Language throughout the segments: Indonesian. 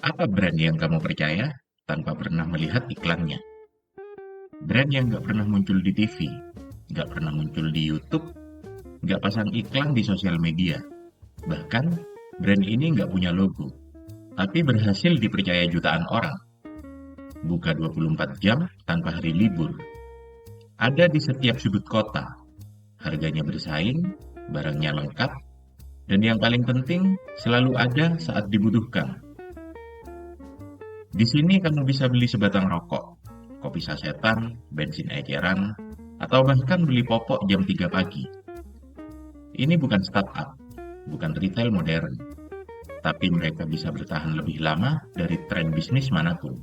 Apa brand yang kamu percaya tanpa pernah melihat iklannya? Brand yang nggak pernah muncul di TV, nggak pernah muncul di YouTube, nggak pasang iklan di sosial media. Bahkan, brand ini nggak punya logo, tapi berhasil dipercaya jutaan orang. Buka 24 jam tanpa hari libur. Ada di setiap sudut kota. Harganya bersaing, barangnya lengkap, dan yang paling penting, selalu ada saat dibutuhkan. Di sini kamu bisa beli sebatang rokok, kopi sasetan, bensin eceran, atau bahkan beli popok jam 3 pagi. Ini bukan startup, bukan retail modern, tapi mereka bisa bertahan lebih lama dari tren bisnis manapun.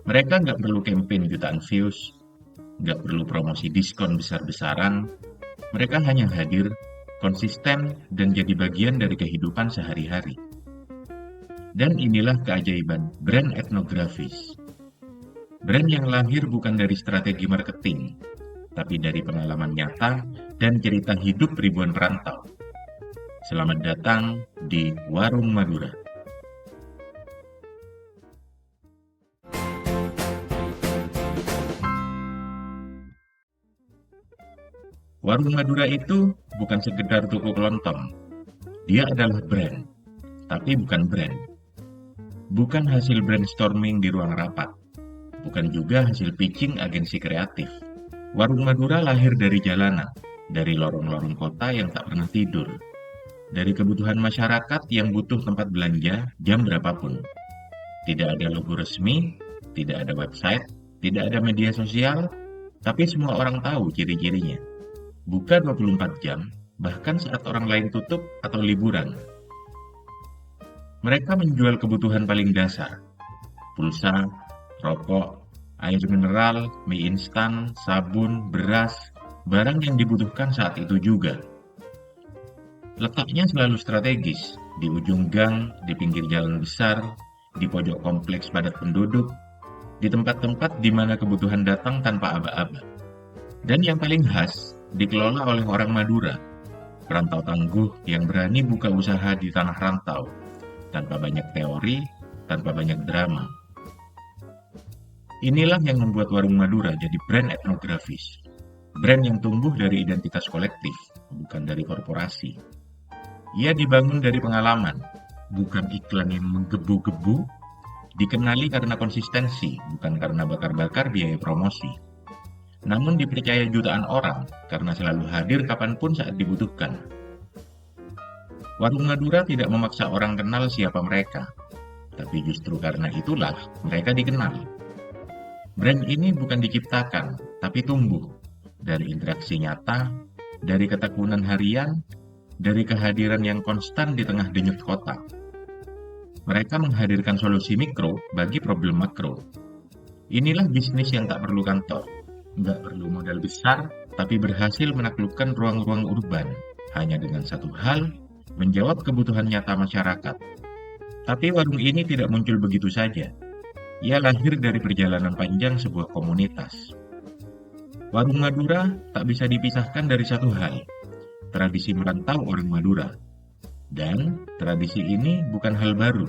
Mereka nggak perlu campaign jutaan views, nggak perlu promosi diskon besar-besaran, mereka hanya hadir, konsisten, dan jadi bagian dari kehidupan sehari-hari. Dan inilah keajaiban brand etnografis. Brand yang lahir bukan dari strategi marketing, tapi dari pengalaman nyata dan cerita hidup ribuan perantau. Selamat datang di Warung Madura. Warung Madura itu bukan sekedar toko kelontong. Dia adalah brand, tapi bukan brand. Bukan hasil brainstorming di ruang rapat. Bukan juga hasil pitching agensi kreatif. Warung Madura lahir dari jalanan, dari lorong-lorong kota yang tak pernah tidur, dari kebutuhan masyarakat yang butuh tempat belanja jam berapapun. Tidak ada logo resmi, tidak ada website, tidak ada media sosial, tapi semua orang tahu ciri-cirinya. Buka 24 jam, bahkan saat orang lain tutup atau liburan. Mereka menjual kebutuhan paling dasar, pulsa, rokok, air mineral, mie instan, sabun, beras, barang yang dibutuhkan saat itu juga. Letaknya selalu strategis, di ujung gang, di pinggir jalan besar, di pojok kompleks padat penduduk, di tempat-tempat di mana kebutuhan datang tanpa aba-aba. Dan yang paling khas, dikelola oleh orang Madura, perantau tangguh yang berani buka usaha di tanah rantau, tanpa banyak teori, tanpa banyak drama. Inilah yang membuat Warung Madura jadi brand etnografis. Brand yang tumbuh dari identitas kolektif, bukan dari korporasi. Ia dibangun dari pengalaman, bukan iklan yang menggebu-gebu, dikenali karena konsistensi, bukan karena bakar-bakar biaya promosi. Namun dipercaya jutaan orang karena selalu hadir kapanpun saat dibutuhkan. Warung Madura tidak memaksa orang kenal siapa mereka, tapi justru karena itulah mereka dikenal. Brand ini bukan diciptakan, tapi tumbuh dari interaksi nyata, dari ketekunan harian, dari kehadiran yang konstan di tengah denyut kota. Mereka menghadirkan solusi mikro bagi problem makro. Inilah bisnis yang tak perlu kantor, nggak perlu modal besar, tapi berhasil menaklukkan ruang-ruang urban hanya dengan satu hal, menjawab kebutuhan nyata masyarakat. Tapi warung ini tidak muncul begitu saja. Ia lahir dari perjalanan panjang sebuah komunitas. Warung Madura tak bisa dipisahkan dari satu hal, tradisi merantau orang Madura. Dan tradisi ini bukan hal baru.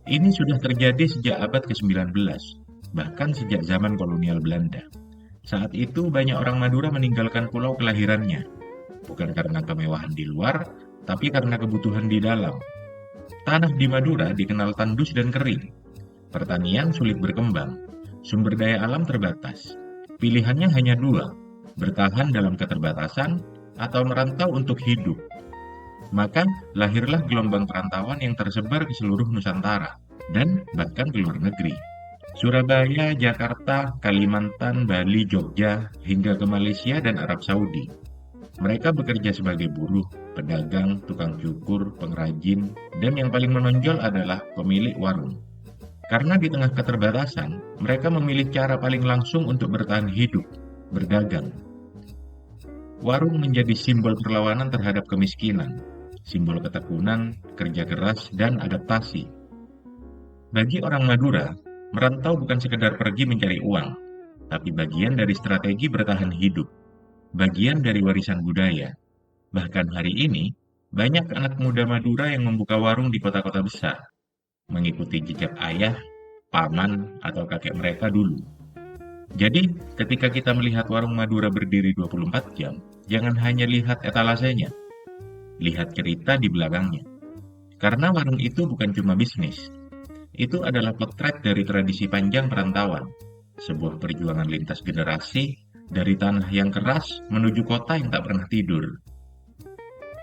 Ini sudah terjadi sejak abad ke-19, bahkan sejak zaman kolonial Belanda. Saat itu banyak orang Madura meninggalkan pulau kelahirannya, bukan karena kemewahan di luar, tapi karena kebutuhan di dalam. Tanah di Madura dikenal tandus dan kering. Pertanian sulit berkembang, sumber daya alam terbatas. Pilihannya hanya dua, bertahan dalam keterbatasan atau merantau untuk hidup. Maka lahirlah gelombang perantauan yang tersebar ke seluruh Nusantara dan bahkan ke luar negeri. Surabaya, Jakarta, Kalimantan, Bali, Jogja, hingga ke Malaysia dan Arab Saudi. Mereka bekerja sebagai buruh, pedagang, tukang cukur, pengrajin, dan yang paling menonjol adalah pemilik warung. Karena di tengah keterbatasan, mereka memilih cara paling langsung untuk bertahan hidup, berdagang. Warung menjadi simbol perlawanan terhadap kemiskinan, simbol ketekunan, kerja keras, dan adaptasi. Bagi orang Madura, merantau bukan sekedar pergi mencari uang, tapi bagian dari strategi bertahan hidup, bagian dari warisan budaya. Bahkan hari ini, banyak anak muda Madura yang membuka warung di kota-kota besar. mengikuti jejak ayah, paman, atau kakek mereka dulu. Jadi, ketika kita melihat warung Madura berdiri 24 jam, jangan hanya lihat etalasenya, lihat cerita di belakangnya. Karena warung itu bukan cuma bisnis, itu adalah potret dari tradisi panjang perantauan, sebuah perjuangan lintas generasi dari tanah yang keras menuju kota yang tak pernah tidur.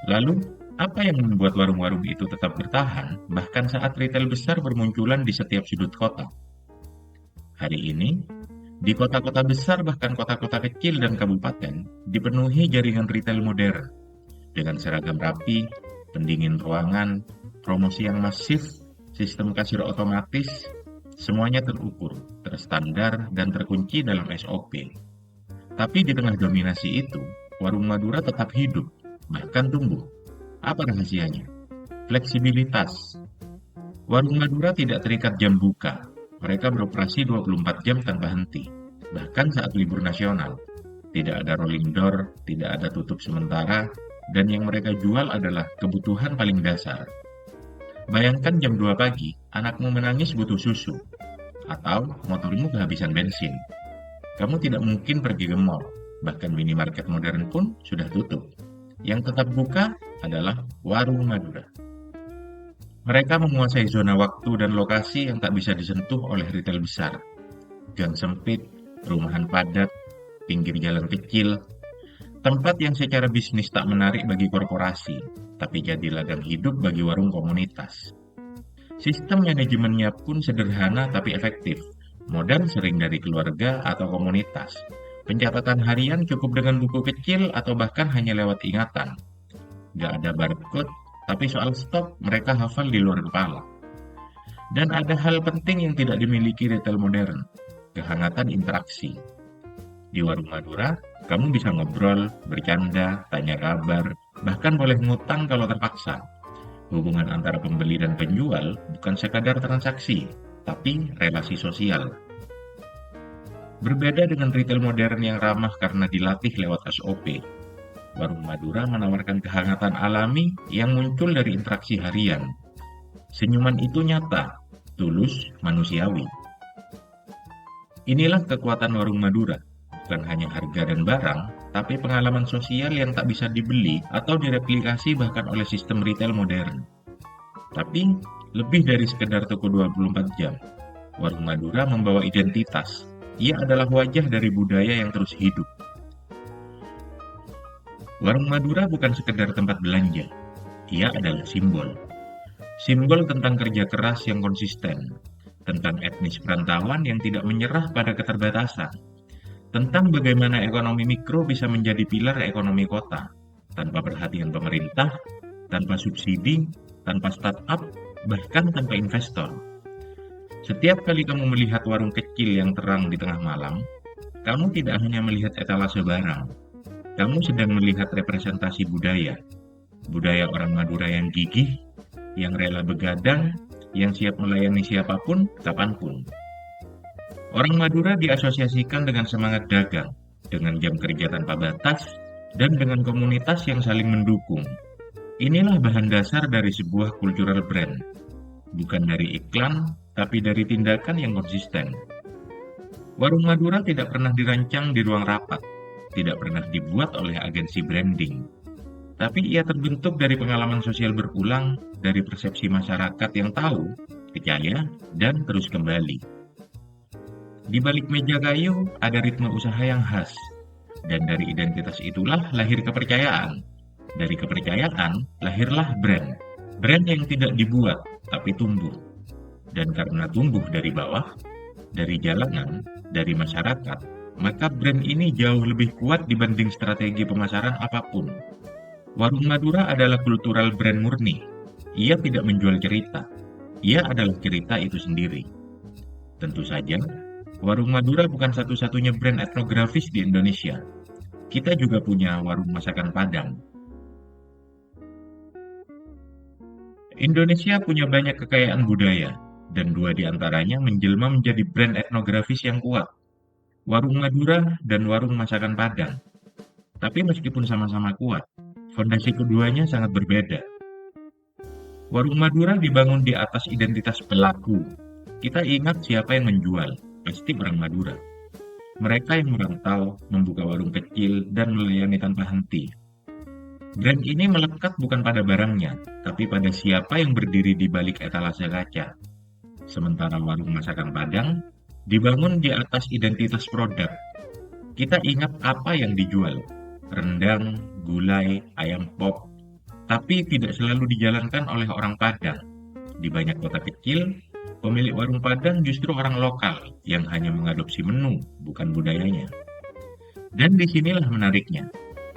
Lalu, apa yang membuat warung-warung itu tetap bertahan, bahkan saat retail besar bermunculan di setiap sudut kota? Hari ini, di kota-kota besar bahkan kota-kota kecil dan kabupaten, dipenuhi jaringan retail modern, dengan seragam rapi, pendingin ruangan, promosi yang masif, sistem kasir otomatis, semuanya terukur, terstandar, dan terkunci dalam SOP. Tapi di tengah dominasi itu, warung Madura tetap hidup, bahkan tumbuh. Apa rahasianya? Fleksibilitas. Warung Madura tidak terikat jam buka. Mereka beroperasi 24 jam tanpa henti, bahkan saat libur nasional. Tidak ada rolling door, tidak ada tutup sementara, dan yang mereka jual adalah kebutuhan paling dasar. Bayangkan jam 2 pagi, anakmu menangis butuh susu, atau motormu kehabisan bensin. Kamu tidak mungkin pergi ke mall, bahkan minimarket modern pun sudah tutup. Yang tetap buka adalah warung Madura. Mereka menguasai zona waktu dan lokasi yang tak bisa disentuh oleh retail besar. Gang sempit, perumahan padat, pinggir jalan kecil, tempat yang secara bisnis tak menarik bagi korporasi, tapi jadi ladang hidup bagi warung komunitas. Sistem manajemennya pun sederhana tapi efektif. Modal sering dari keluarga atau komunitas. Pencatatan harian cukup dengan buku kecil atau bahkan hanya lewat ingatan. Gak ada barcode, tapi soal stok mereka hafal di luar kepala. Dan ada hal penting yang tidak dimiliki retail modern, kehangatan interaksi. Di warung Madura, kamu bisa ngobrol, bercanda, tanya kabar, bahkan boleh ngutang kalau terpaksa. Hubungan antara pembeli dan penjual bukan sekadar transaksi, tapi relasi sosial. Berbeda dengan retail modern yang ramah karena dilatih lewat SOP, warung Madura menawarkan kehangatan alami yang muncul dari interaksi harian. Senyuman itu nyata, tulus, manusiawi. Inilah kekuatan warung Madura, bukan hanya harga dan barang, tapi pengalaman sosial yang tak bisa dibeli atau direplikasi bahkan oleh sistem retail modern. Tapi, lebih dari sekedar toko 24 jam, warung Madura membawa identitas. Ia adalah wajah dari budaya yang terus hidup. Warung Madura bukan sekedar tempat belanja, ia adalah simbol. Simbol tentang kerja keras yang konsisten, tentang etnis perantauan yang tidak menyerah pada keterbatasan, tentang bagaimana ekonomi mikro bisa menjadi pilar ekonomi kota, tanpa perhatian pemerintah, tanpa subsidi, tanpa startup, bahkan tanpa investor. Setiap kali kamu melihat warung kecil yang terang di tengah malam, kamu tidak hanya melihat etalase barang, kamu sedang melihat representasi budaya. Budaya orang Madura yang gigih, yang rela begadang, yang siap melayani siapapun, kapanpun. Orang Madura diasosiasikan dengan semangat dagang, dengan jam kerja tanpa batas, dan dengan komunitas yang saling mendukung. Inilah bahan dasar dari sebuah cultural brand. Bukan dari iklan, tapi dari tindakan yang konsisten. Warung Madura tidak pernah dirancang di ruang rapat, tidak pernah dibuat oleh agensi branding. Tapi ia terbentuk dari pengalaman sosial berulang, dari persepsi masyarakat yang tahu, percaya, dan terus kembali. Di balik meja kayu ada ritme usaha yang khas, dan dari identitas itulah lahir kepercayaan. Dari kepercayaan lahirlah brand. Brand yang tidak dibuat, tapi tumbuh. Dan karena tumbuh dari bawah, dari jalanan, dari masyarakat, maka brand ini jauh lebih kuat dibanding strategi pemasaran apapun. Warung Madura adalah cultural brand murni. Ia tidak menjual cerita. Ia adalah cerita itu sendiri. Tentu saja, warung Madura bukan satu-satunya brand etnografis di Indonesia. Kita juga punya warung masakan Padang. Indonesia punya banyak kekayaan budaya, dan dua di antaranya menjelma menjadi brand etnografis yang kuat. Warung Madura dan warung masakan Padang. Tapi meskipun sama-sama kuat, fondasi keduanya sangat berbeda. Warung Madura dibangun di atas identitas pelaku. Kita ingat siapa yang menjual, pasti orang Madura. Mereka yang merantau, membuka warung kecil, dan melayani tanpa henti. Brand ini melekat bukan pada barangnya, tapi pada siapa yang berdiri di balik etalase kaca. Sementara warung masakan Padang dibangun di atas identitas produk. Kita ingat apa yang dijual, rendang, gulai, ayam pop, tapi tidak selalu dijalankan oleh orang Padang. Di banyak kota kecil, pemilik warung Padang justru orang lokal yang hanya mengadopsi menu, bukan budayanya. Dan disinilah menariknya.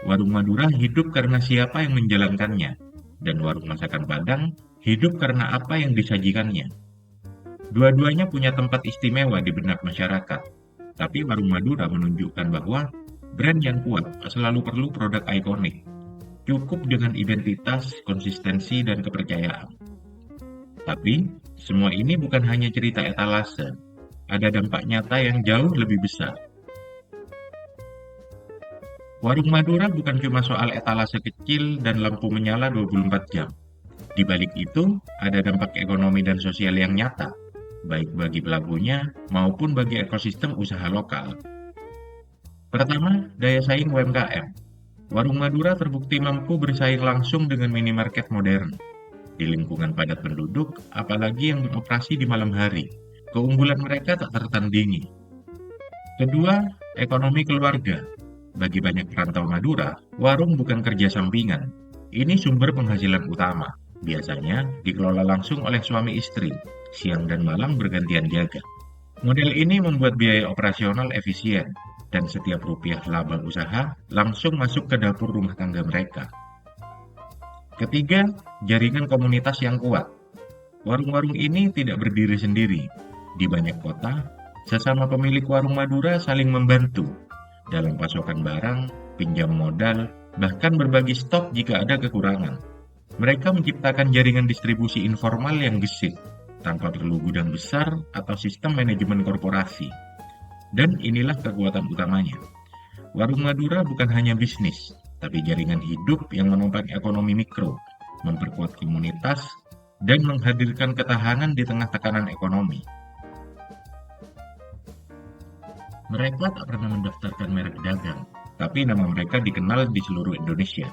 Warung Madura hidup karena siapa yang menjalankannya, dan warung masakan Padang hidup karena apa yang disajikannya. Dua-duanya punya tempat istimewa di benak masyarakat, tapi warung Madura menunjukkan bahwa brand yang kuat selalu perlu produk ikonik, cukup dengan identitas, konsistensi, dan kepercayaan. Tapi, semua ini bukan hanya cerita etalase, ada dampak nyata yang jauh lebih besar. Warung Madura bukan cuma soal etalase kecil dan lampu menyala 24 jam. Di balik itu, ada dampak ekonomi dan sosial yang nyata, baik bagi pelakunya maupun bagi ekosistem usaha lokal. Pertama, daya saing UMKM. Warung Madura terbukti mampu bersaing langsung dengan minimarket modern. Di lingkungan padat penduduk, apalagi yang beroperasi di malam hari, keunggulan mereka tak tertandingi. Kedua, ekonomi keluarga. Bagi banyak perantau Madura, warung bukan kerja sampingan. Ini sumber penghasilan utama. Biasanya dikelola langsung oleh suami istri, siang dan malam bergantian jaga. Model ini membuat biaya operasional efisien, dan setiap rupiah laba usaha langsung masuk ke dapur rumah tangga mereka. Ketiga, jaringan komunitas yang kuat. Warung-warung ini tidak berdiri sendiri. Di banyak kota, sesama pemilik warung Madura saling membantu dalam pasokan barang, pinjam modal, bahkan berbagi stok jika ada kekurangan. Mereka menciptakan jaringan distribusi informal yang gesit, tanpa perlu gudang besar atau sistem manajemen korporasi. Dan inilah kekuatan utamanya. Warung Madura bukan hanya bisnis, tapi jaringan hidup yang menopang ekonomi mikro, memperkuat komunitas, dan menghadirkan ketahanan di tengah tekanan ekonomi. Mereka tak pernah mendaftarkan merek dagang, tapi nama mereka dikenal di seluruh Indonesia.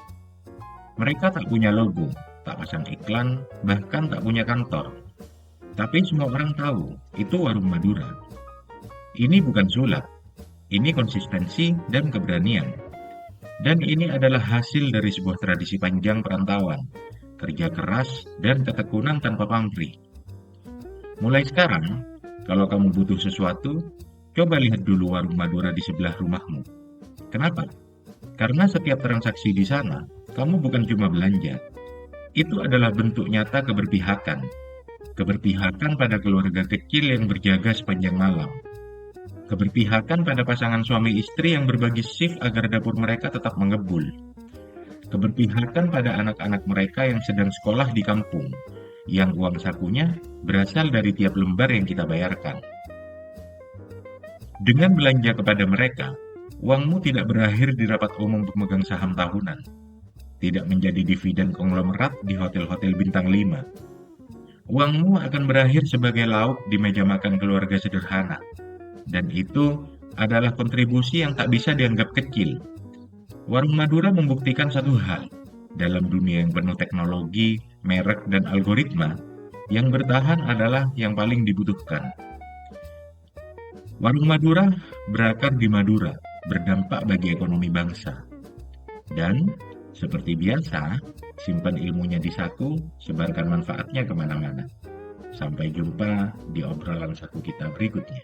Mereka tak punya logo, tak pasang iklan, bahkan tak punya kantor. Tapi semua orang tahu, itu warung Madura. Ini bukan sulap, ini konsistensi dan keberanian. Dan ini adalah hasil dari sebuah tradisi panjang perantauan, kerja keras, dan ketekunan tanpa pamrih. Mulai sekarang, kalau kamu butuh sesuatu, coba lihat dulu warung Madura di sebelah rumahmu. Kenapa? Karena setiap transaksi di sana, kamu bukan cuma belanja. Itu adalah bentuk nyata keberpihakan. Keberpihakan pada keluarga kecil yang berjaga sepanjang malam. Keberpihakan pada pasangan suami istri yang berbagi shift agar dapur mereka tetap mengebul. Keberpihakan pada anak-anak mereka yang sedang sekolah di kampung, yang uang sakunya berasal dari tiap lembar yang kita bayarkan. Dengan belanja kepada mereka, uangmu tidak berakhir di rapat umum pemegang saham tahunan, tidak menjadi dividen konglomerat di hotel-hotel bintang 5. Uangmu akan berakhir sebagai lauk di meja makan keluarga sederhana, dan itu adalah kontribusi yang tak bisa dianggap kecil. Warung Madura membuktikan satu hal, dalam dunia yang penuh teknologi, merek, dan algoritma, yang bertahan adalah yang paling dibutuhkan. Warung Madura berakar di Madura, berdampak bagi ekonomi bangsa. Dan, seperti biasa, simpan ilmunya di saku, sebarkan manfaatnya kemana-mana. Sampai jumpa di obrolan saku kita berikutnya.